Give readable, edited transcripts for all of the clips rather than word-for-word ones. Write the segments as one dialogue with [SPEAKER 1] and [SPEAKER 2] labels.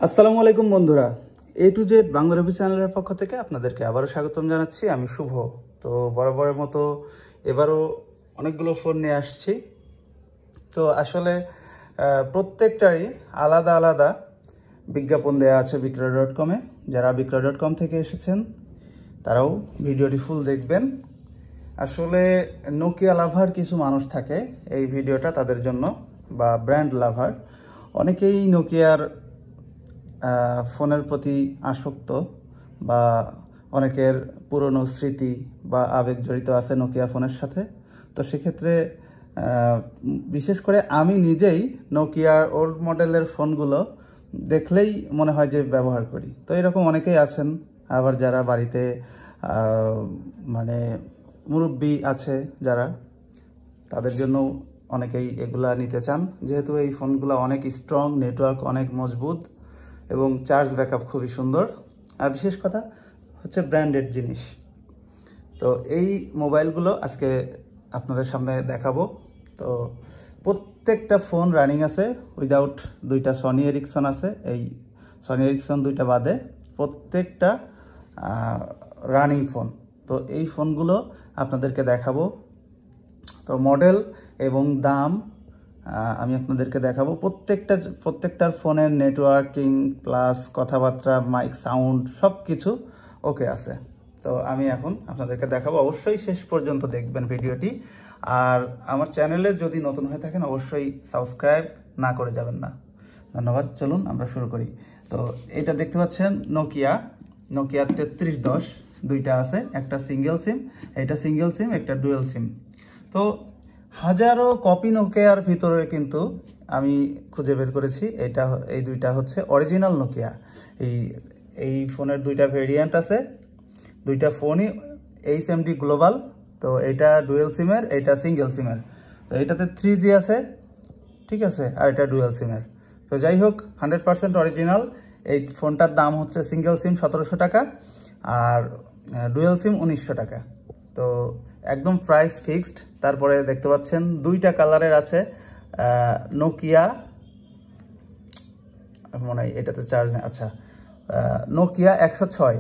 [SPEAKER 1] আসসালামু আলাইকুম বন্ধুরা, এ টু জেড বাংলা রিভিউ চ্যানেলের পক্ষ থেকে আপনাদেরকে আবারও স্বাগতম জানাচ্ছি। আমি শুভ। তো বরাবরের মতো এবারও অনেকগুলো ফোন নিয়ে আসছি। তো আসলে প্রত্যেকটারই আলাদা আলাদা বিজ্ঞাপন দেওয়া আছে বিক্রয়.com-এ। যারা বিক্রয়.com থেকে এসেছেন তারাও ভিডিওটি ফুল দেখবেন। আসলে নোকিয়া লাভার কিছু মানুষ থাকে, এই ভিডিওটা তাদের জন্য, বা ব্র্যান্ড লাভার। অনেকেই নোকিয়ার ফোনের প্রতি আসক্ত, বা অনেকের পুরনো স্মৃতি বা আবেগ জড়িত আছে নোকিয়া ফোনের সাথে। তো সেক্ষেত্রে বিশেষ করে আমি নিজেই নোকিয়ার ওল্ড মডেলের ফোনগুলো দেখলেই মনে হয় যে ব্যবহার করি। তো এরকম অনেকেই আছেন, আবার যারা বাড়িতে মানে মুরব্বি আছে যারা, তাদের জন্য অনেকেই এগুলা নিতে চান, যেহেতু এই ফোনগুলো অনেক স্ট্রং, নেটওয়ার্ক অনেক মজবুত এবং চার্জ ব্যাকআপ খুবই সুন্দর। আর বিশেষ কথা হচ্ছে ব্র্যান্ডেড জিনিস। তো এই মোবাইলগুলো আজকে আপনাদের সামনে দেখাবো। তো প্রত্যেকটা ফোন রানিং আছে, উইদাউট দুইটা সনি এরিকসন আছে। এই সনি এরিকসন দুইটা বাদে প্রত্যেকটা রানিং ফোন। তো এই ফোনগুলো আপনাদেরকে দেখাবো। তো মডেল এবং দাম আমি আপনাদেরকে দেখাবো। প্রত্যেকটার ফোনের নেটওয়ার্কিং প্লাস কথাবার্তা, মাইক, সাউন্ড সব কিছু ওকে আছে। তো আমি এখন আপনাদেরকে দেখাবো। অবশ্যই শেষ পর্যন্ত দেখবেন ভিডিওটি। আর আমার চ্যানেলে যদি নতুন হয়ে থাকেন অবশ্যই সাবস্ক্রাইব না করে যাবেন না। ধন্যবাদ। চলুন আমরা শুরু করি। তো এটা দেখতে পাচ্ছেন নোকিয়া 3310 দুইটা আছে, একটা সিঙ্গেল সিম, এটা সিঙ্গেল সিম, একটা ডুয়েল সিম। তো হাজারো কপি নোকিয়ার ভিতরে কিন্তু আমি খুঁজে বের করেছি এই দুইটা হচ্ছে অরিজিনাল নোকিয়া। এই ফোনের দুইটা ভেরিয়েন্ট আছে, দুইটা ফোনই HMD গ্লোবাল। তো এটা ডুয়েল সিমের, এটা সিঙ্গেল সিমের। তো এটাতে 3G আছে, ঠিক আছে, আর এটা ডুয়েল সিমের। তো যাই হোক, 100% অরিজিনাল। এই ফোনটার দাম হচ্ছে সিঙ্গেল সিম 1700 টাকা আর ডুয়েল সিম 1900 টাকা। তো একদম প্রাইস ফিক্সড। তারপরে দেখতে পাচ্ছেন দুইটা কালারের আছে। নোকিয়া, মনে হয় এটাতে চার্জ নেই, আচ্ছা, নোকিয়া 106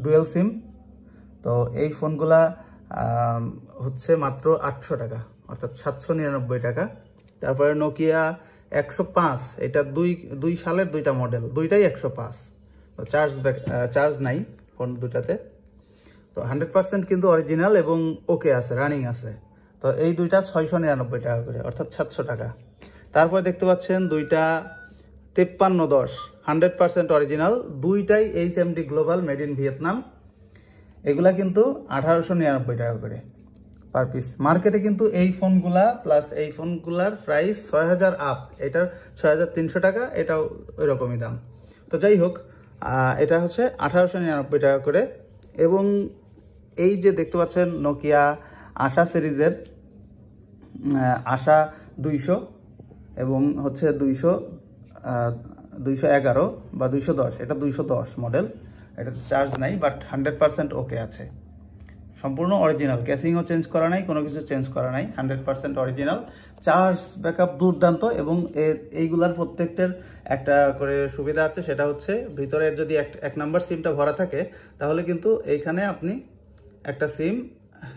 [SPEAKER 1] ডুয়েল সিম। তো এই ফোনগুলা হচ্ছে মাত্র 800 টাকা, অর্থাৎ 799 টাকা। তারপরে নোকিয়া 105, এটা দুই সালের দুইটা মডেল, দুইটাই 105। তো চার্জ নাই ফোন দুটাতে। তো 100% কিন্তু অরিজিনাল এবং ওকে আছে, রানিং আছে। তো এই দুইটা 699 টাকা করে, অর্থাৎ 700 টাকা। তারপরে দেখতে পাচ্ছেন দুইটা 5310 100% অরিজিনাল, দুইটাই HMD global, made in Vietnam. এগুলা কিন্তু 1899 টাকা করে পার পিস। মার্কেটে কিন্তু এই ফোনগুলা প্লাস এই ফোনগুলার প্রাইস 6000 আপ, এটার 6300 টাকা, এটাও ওই রকমই দাম। তো যাই হোক, এটা হচ্ছে 1899 টাকা করে। এবং এই যে দেখতে পাচ্ছেন নোকিয়া আশা সিরিজের আশা 200 এবং হচ্ছে 211 বা 210, এটা 210 মডেল। এটাতে চার্জ নাই, বাট 100% ওকে আছে, সম্পূর্ণ অরিজিনাল। ক্যাসিংও চেঞ্জ করা নাই, কোনো কিছু চেঞ্জ করা নাই, 100% অরিজিনাল। চার্জ ব্যাকআপ দুর্দান্ত। এবং এইগুলার প্রত্যেকটার একটা করে সুবিধা আছে, সেটা হচ্ছে ভিতরে যদি এক নাম্বার সিমটা ভরা থাকে তাহলে কিন্তু এইখানে আপনি একটা সিম,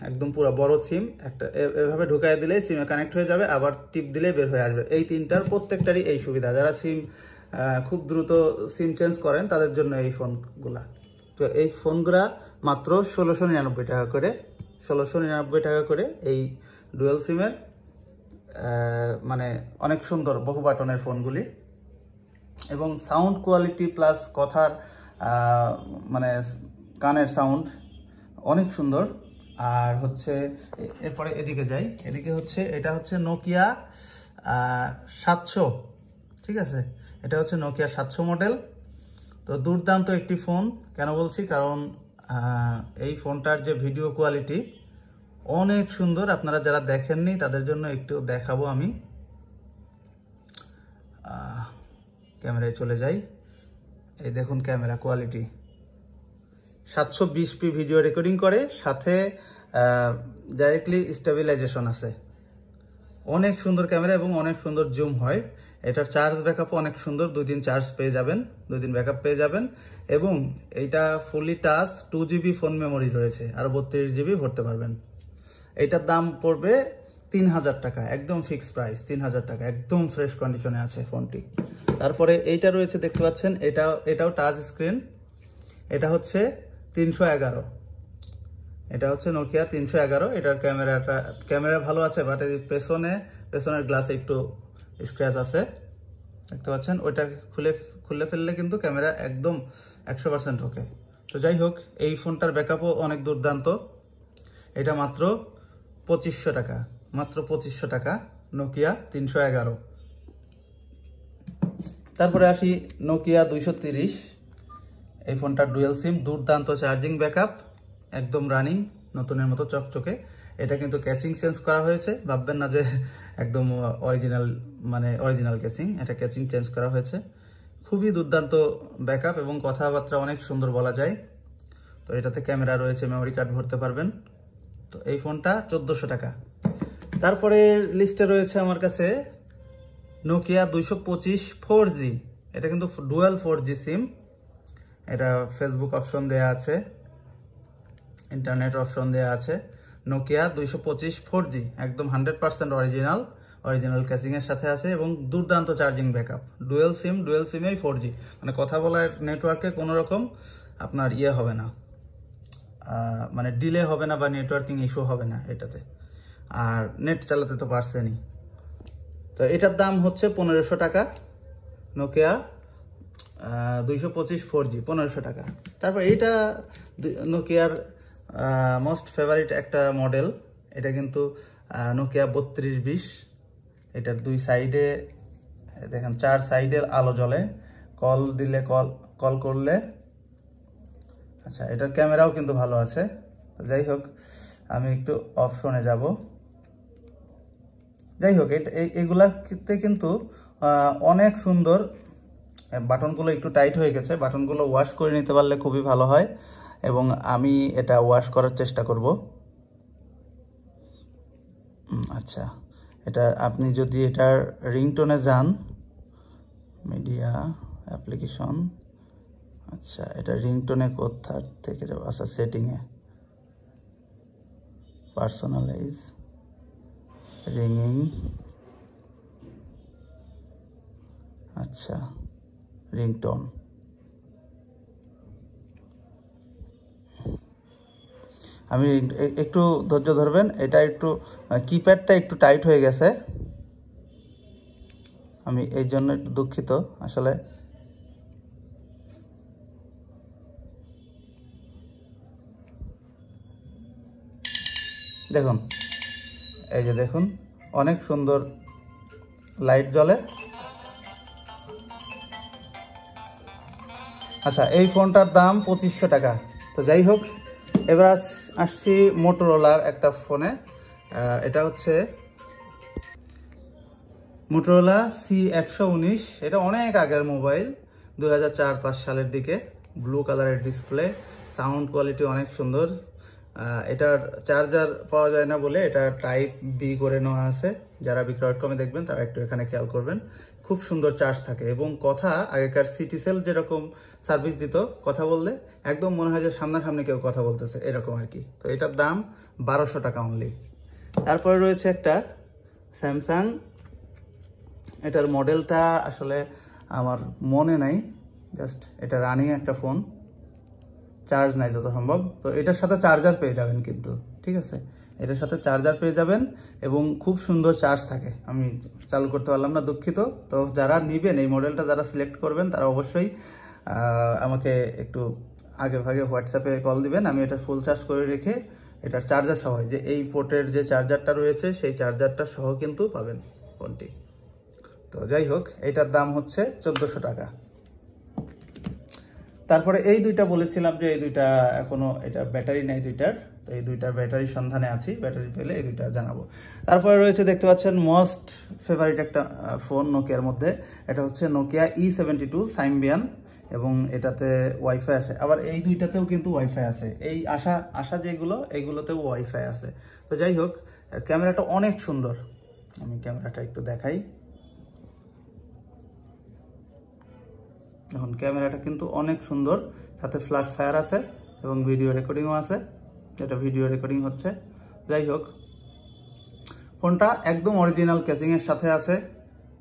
[SPEAKER 1] একদম পুরো বড় সিম একটা এভাবে ঢুকাই দিলে সিমে কানেক্ট হয়ে যাবে, আবার টিপ দিলে বের হয়ে আসবে। এই তিনটার প্রত্যেকটারই এই সুবিধা। যারা সিম খুব দ্রুত সিম চেঞ্জ করেন তাদের জন্য এই ফোনগুলা। তো এই ফোনগুলা মাত্র 1699 টাকা করে, 1699 টাকা করে এই ডুয়েল সিমের, মানে অনেক সুন্দর বহু বাটনের ফোনগুলি। এবং সাউন্ড কোয়ালিটি প্লাস কথার মানে কানের সাউন্ড অনেক সুন্দর। আর হচ্ছে এরপরে এদিকে যাই, এদিকে হচ্ছে এটা হচ্ছে নোকিয়া 700, ঠিক আছে, এটা হচ্ছে নোকিয়া 700 মডেল। তো দুর্দান্ত একটি ফোন। কেন বলছি, কারণ এই ফোনটার যে ভিডিও কোয়ালিটি অনেক সুন্দর। আপনারা যারা দেখেননি তাদের জন্য একটু দেখাবো আমি। ক্যামেরায় চলে যাই, এই দেখুন camera quality. 720p video recording করে, সাথে ডাইরেক্টলি স্টেবিলাইজেশন আছে। অনেক সুন্দর ক্যামেরা এবং অনেক সুন্দর জুম হয়। এটার চার্জ ব্যাকআপও অনেক সুন্দর, 2 দিন চার্জ পেয়ে যাবেন, 2 দিন ব্যাকআপ পেয়ে যাবেন। এবং এইটা fully touch, 2 GB phone memory রয়েছে, আর 32 জিবি ভরতে পারবেন। এইটার দাম পড়বে 3000 টাকা, একদম ফিক্স প্রাইস 3000 টাকা, একদম ফ্রেশ কন্ডিশনে আছে ফোনটি। তারপরে এইটা রয়েছে দেখতে পাচ্ছেন, এটাও টাচ স্ক্রিন, এটা হচ্ছে 311, এটা হচ্ছে নোকিয়া 311। এটার ক্যামেরা ভালো আছে, বাট এই পেছনের গ্লাসে একটু স্ক্র্যাচ আছে দেখতে পাচ্ছেন। ওইটা খুলে ফেললে কিন্তু ক্যামেরা একদম 100% ওকে। তো যাই হোক, এই ফোনটার ব্যাকআপও অনেক দুর্দান্ত। এটা মাত্র 2500 টাকা, মাত্র 2500 টাকা, নোকিয়া 311। তারপরে আসি নোকিয়া 230। এই ফোনটার ডুয়েল সিম, দুর্দান্ত চার্জিং ব্যাকআপ, একদম রানিং, নতুনের মতো চকচকে। এটা কিন্তু ক্যাচিং চেঞ্জ করা হয়েছে, ভাববেন না যে একদম অরিজিনাল ক্যাচিং, এটা ক্যাচিং চেঞ্জ করা হয়েছে। খুবই দুর্দান্ত ব্যাকআপ এবং কথাবার্তা অনেক সুন্দর বলা যায়। তো এটাতে ক্যামেরা রয়েছে, মেমোরি কার্ড ভরতে পারবেন। তো এই ফোনটা 1400 টাকা। তারপরে লিস্টে রয়েছে আমার কাছে নোকিয়া 225 4G। এটা কিন্তু ডুয়াল 4G সিম, এটা ফেসবুক অপশন দেয়া আছে, ইন্টারনেট অপশন দেয়া আছে। নোকিয়া 225 4G একদম 100% অরিজিনাল ক্যাচিং এর সাথে আছে এবং দুর্দান্ত চার্জিং ব্যাকআপ। ডুয়েল সিমেই 4G, মানে কথা বলার নেটওয়ার্কে কোনো রকম আপনার হবে না, মানে ডিলে হবে না বা নেটওয়ার্কিং ইস্যু হবে না এটাতে। আর নেট চালাতে তো পারছেনই। তো এটার দাম হচ্ছে 1500 টাকা, নোকিয়া 225 4G 1500 টাকা। তারপর এইটা নোকিয়ার মোস্ট ফেভারিট একটা মডেল, এটা কিন্তু নোকিয়া 3220। এটার 2 সাইডে দেখেন, 4 সাইডের আলো জ্বলে, কল করলে। আচ্ছা, এটার ক্যামেরাও কিন্তু ভালো আছে। যাই হোক, আমি একটু অপশনে যাব। যাই হোক, এগুলাতে কিন্তু অনেক সুন্দর। বাটনগুলো একটু টাইট হয়ে গেছে, বাটনগুলো ওয়াশ করে নিতে পারলে খুবই ভালো হয় এবং আমি এটা ওয়াশ করার চেষ্টা করব। আচ্ছা, এটা আপনি যদি এটার রিংটোনে যান, মিডিয়া অ্যাপ্লিকেশন, আচ্ছা এটা রিংটোনে কোথা থেকে যাব, আচ্ছা সেটিংয়ে, পার্সোনালাইজ রিংইং, আচ্ছা রিংটোন। আমি একটু ধৈর্য ধরবেন, এটা একটু কিপ্যাডটা একটু টাইট হয়ে গেছে, আমি এই জন্য একটু দুঃখিত আসলে। দেখুন, এই যে দেখুন, অনেক সুন্দর লাইট জ্বলে। আচ্ছা, এই ফোনটার দাম 2500 টাকা। তো যাই হোক, এবার আসছি মোটোরোলার একটা ফোনে। এটা হচ্ছে মোটোরোলা C119। এটা অনেক আগের মোবাইল, 2004-5 সালের দিকে। ব্লু কালারের ডিসপ্লে, সাউন্ড কোয়ালিটি অনেক সুন্দর। এটার চার্জার পাওয়া যায় না বলে এটা টাইপ বি করে নেওয়া আছে। যারা বিক্রয়.কমে দেখবেন তারা একটু এখানে খেয়াল করবেন। খুব সুন্দর চার্জ থাকে এবং কথা আগেকার সিটিসেল যেরকম সার্ভিস দিত, কথা বললে একদম মনে হয় যে সামনাসামনি কেউ কথা বলতেছে, এরকম আর কি। তো এটার দাম 1200 টাকা অনলি। তারপরে রয়েছে একটা স্যামসাং, এটার মডেলটা আসলে আমার মনে নাই, জাস্ট এটা রানিং একটা ফোন, চার্জ নাই যত সম্ভব। তো এটার সাথে চার্জার পেয়ে যাবেন কিন্তু, ঠিক আছে, এটার সাথে চার্জার পেয়ে যাবেন এবং খুব সুন্দর চার্জ থাকে। আমি চালু করতে পারলাম না, দুঃখিত। তো যারা নেবেন এই মডেলটা, যারা সিলেক্ট করবেন তারা অবশ্যই আমাকে একটু আগে ভাগে হোয়াটসঅ্যাপে কল দিবেন। আমি এটা ফুল চার্জ করে রেখে এটার চার্জার সহ, যে এই পোর্টের যে চার্জারটা রয়েছে সেই চার্জারটা সহ কিন্তু পাবেন ফোনটি। তো যাই হোক, এইটার দাম হচ্ছে 1400 টাকা। তারপরে এই দুইটা বলেছিলাম যে এই দুইটা এখনো, এটা ব্যাটারি নেই দুইটার, তো এই দুইটার ব্যাটারির সন্ধানে আছি, ব্যাটারি পেলে এই দুইটা জানাবো। তারপরে রয়েছে দেখতে পাচ্ছেন মোস্ট ফেভারিট একটা ফোন নোকিয়ার মধ্যে, এটা হচ্ছে নোকিয়া E72 সাইম্বিয়ান এবং এটাতে ওয়াইফাই আছে। আবার এই দুইটাতেও কিন্তু ওয়াইফাই আছে, এই আশা যেগুলো এইগুলোতেও ওয়াইফাই আছে। তো যাই হোক, ক্যামেরাটা অনেক সুন্দর, আমি ক্যামেরাটা একটু দেখাই। এখন ক্যামেরাটা কিন্তু অনেক সুন্দর, সাথে ফ্ল্যাশ ফায়ার আছে এবং ভিডিও রেকর্ডিংও আছে, এটা ভিডিও রেকর্ডিং হচ্ছে। যাই হোক, ফোনটা একদম অরিজিনাল কেসিংয়ের সাথে আছে,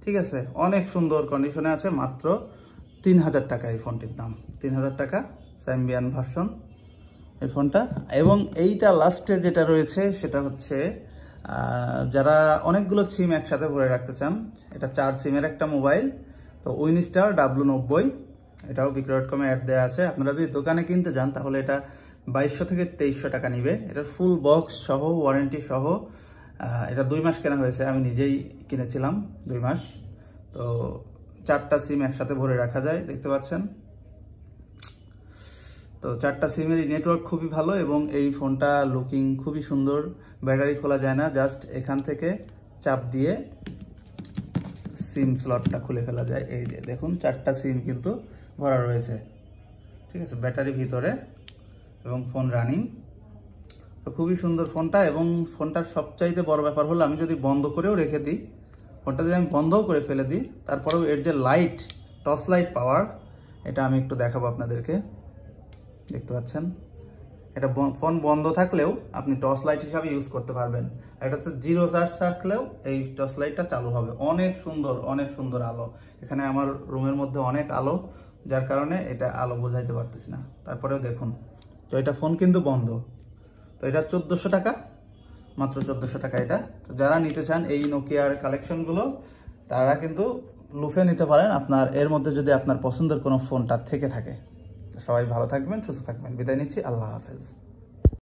[SPEAKER 1] ঠিক আছে, অনেক সুন্দর কন্ডিশনে আছে। মাত্র 3000 টাকা এই ফোনটির দাম, 3000 টাকা স্যাম্বিয়ান ভার্সন এই ফোনটা। এবং এইটা লাস্টে যেটা রয়েছে সেটা হচ্ছে যারা অনেকগুলো সিম একসাথে ভরে রাখতে চান, এটা 4 সিমের একটা মোবাইল। তো উইনস্টার W90, এটাও বিক্রয়.com অ্যাড দেওয়া আছে। আপনারা যদি দোকানে কিনতে যান তাহলে এটা 2200 থেকে 2300 টাকা নিবে। এটা ফুল বক্স সহ, ওয়ারেন্টি সহ। এটা 2 মাস কেনা হয়েছে, আমি নিজেই কিনেছিলাম 2 মাস। তো 4টা সিম একসাথে ভরে রাখা যায়, দেখতে পাচ্ছেন। তো 4টা সিমের নেটওয়ার্ক খুবই ভালো এবং এই ফোনটা লুকিং খুবই সুন্দর। ব্যাটারি খোলা যায় না, জাস্ট এখান থেকে চাপ দিয়ে সিম স্লটটা খুলে ফেলা যায়। এই যে দেখুন, 4টা সিম কিন্তু ভরা রয়েছে, ঠিক আছে, ব্যাটারি ভিতরে এবং ফোন রানিং। তো খুবই সুন্দর ফোনটা। এবং ফোনটার সবচাইতে বড় ব্যাপার হলো, আমি যদি বন্ধ করেও রেখে দিই, ফোনটা যদি আমি বন্ধও করে ফেলে দিই, তারপরেও এর যে লাইট, টর্চ লাইট পাওয়ার, এটা আমি একটু দেখাবো আপনাদেরকে। দেখতে পাচ্ছেন, এটা ফোন বন্ধ থাকলেও আপনি টর্চ লাইট হিসাবে ইউজ করতে পারবেন। এটাতে 0 চার্জ থাকলেও এই টর্চ লাইটটা চালু হবে। অনেক সুন্দর, অনেক সুন্দর আলো। এখানে আমার রুমের মধ্যে অনেক আলো, যার কারণে এটা আলো বোঝাইতে পারতেছি না, তারপরেও দেখুন। তো এটা ফোন কিন্তু বন্ধ। তো এটা 1400 টাকা, মাত্র 1400 টাকা এটা। তো যারা নিতে চান এই নোকিয়ার কালেকশনগুলো, তারা কিন্তু লুফে নিতে পারেন আপনার এর মধ্যে, যদি আপনার পছন্দের কোনো ফোনটা থেকে থাকে। সবাই ভালো থাকবেন, সুস্থ থাকবেন, বিদায় নিচ্ছি, আল্লাহ হাফেজ।